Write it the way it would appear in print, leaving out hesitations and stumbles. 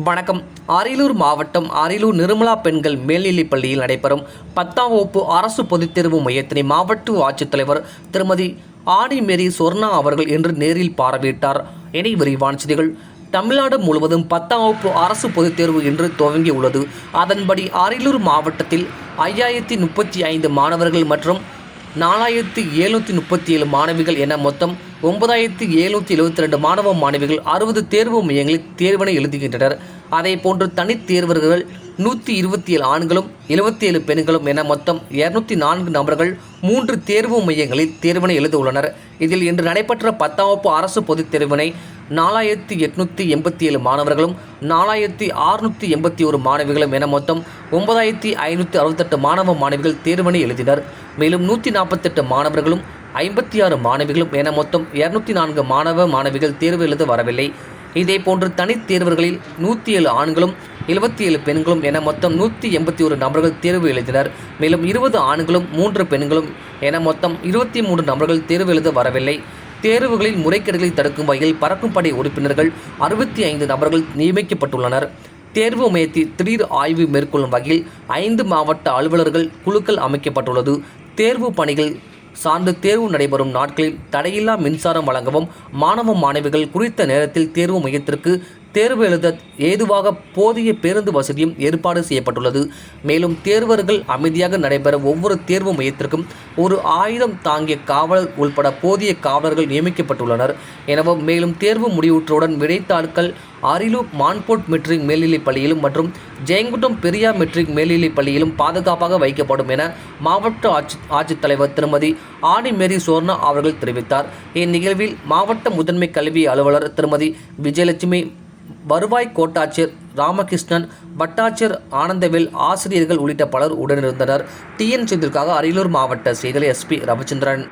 வணக்கம். அரியலூர் மாவட்டம் அரியலூர் நிர்மலா பெண்கள் மேல்நிலைப் பள்ளியில் நடைபெறும் 10ஆம் வகுப்பு அரசு பொதுத்தேர்வு மையத்தினை மாவட்ட ஆட்சித்தலைவர் திருமதி ஆனிமேரி சொர்ணா அவர்கள் இன்று நேரில் பார்வையிட்டார். இனி விரிவான செய்திகள். தமிழ்நாடு முழுவதும் 10ஆம் வகுப்பு அரசு பொதுத்தேர்வு இன்று துவங்கியுள்ளது. அதன்படி அரியலூர் மாவட்டத்தில் 5035 மாணவர்கள் மற்றும் 4737 மாணவிகள் என மொத்தம் 9772 மாணவ மாணவிகள் 60 தேர்வு மையங்களில் தேர்வினை எழுதுகின்றனர். அதேபோன்று தனித் தேர்வர்கள் 127 ஆண்களும் 77 பெண்களும் என மொத்தம் 204 நபர்கள் 3 தேர்வு மையங்களில் தேர்வினை எழுத உள்ளனர். இதில் இன்று நடைபெற்ற 10ஆம் வகுப்பு அரசு பொதுத் தேர்வினை 4887 மாணவர்களும் 4681 மாணவிகளும் என மொத்தம் 9568 மாணவ மாணவிகள் தேர்வினை எழுதினர். மேலும் 148 மாணவர்களும் 56 மாணவிகளும் என மொத்தம் 204 மாணவ மாணவிகள் தேர்வு எழுத வரவில்லை. இதேபோன்று தனித் தேர்வர்களில் 107 ஆண்களும் 77 பெண்களும் என மொத்தம் 181 நபர்கள் தேர்வு எழுதினர். மேலும் 20 ஆண்களும் 3 பெண்களும் என மொத்தம் 23 நபர்கள் தேர்வு எழுத வரவில்லை. தேர்வுகளில் முறைகேடுகளை தடுக்கும் வகையில் பறக்கும் படை உறுப்பினர்கள் 65 நபர்கள் நியமிக்கப்பட்டுள்ளனர். தேர்வு மையத்தில் திடீர் ஆய்வு மேற்கொள்ளும் வகையில் 5 மாவட்ட அலுவலர்கள் குழுக்கள் அமைக்கப்பட்டுள்ளது. தேர்வு பணிகள் சார்ந்து தேர்வு நடைபெறும் நாட்களில் தடையில்லா மின்சாரம் வழங்கவும், மாணவ மாணவிகள் குறித்த நேரத்தில் தேர்வு மையத்திற்கு தேர்வு எழுத ஏதுவாக போதிய பேருந்து வசதியும் ஏற்பாடு செய்யப்பட்டுள்ளது. மேலும் தேர்வர்கள் அமைதியாக நடைபெற ஒவ்வொரு தேர்வு மையத்திற்கும் ஒரு ஆயுதம் தாங்கிய காவலர் உள்பட போதிய காவலர்கள் நியமிக்கப்பட்டுள்ளனர். எனவே மேலும் தேர்வு முடிவுற்றவுடன் விடைத்தாள்கள் அரியலூர் மான்போர்ட் மெட்ரிக் மேல்நிலைப் பள்ளியிலும் மற்றும் ஜெயங்குண்டம் பெரியார் மெட்ரிக் மேல்நிலைப் பள்ளியிலும் பாதுகாப்பாக வைக்கப்படும் என மாவட்ட ஆட்சித்தலைவர் திருமதி ஆனிமேரி சொர்ணா அவர்கள் தெரிவித்தார். இந்நிகழ்வில் மாவட்ட முதன்மை கல்வி அலுவலர் திருமதி விஜயலட்சுமி, வருவாய் கோட்டாட்சியர் ராமகிருஷ்ணன், வட்டாட்சியர் ஆனந்தவேல், ஆசிரியர்கள் உள்ளிட்ட பலர் உடனிருந்தனர். டிஎன் செய்திகளுக்காக அரியலூர் மாவட்ட செய்தியாளர் எஸ்பி ரவிச்சந்திரன்.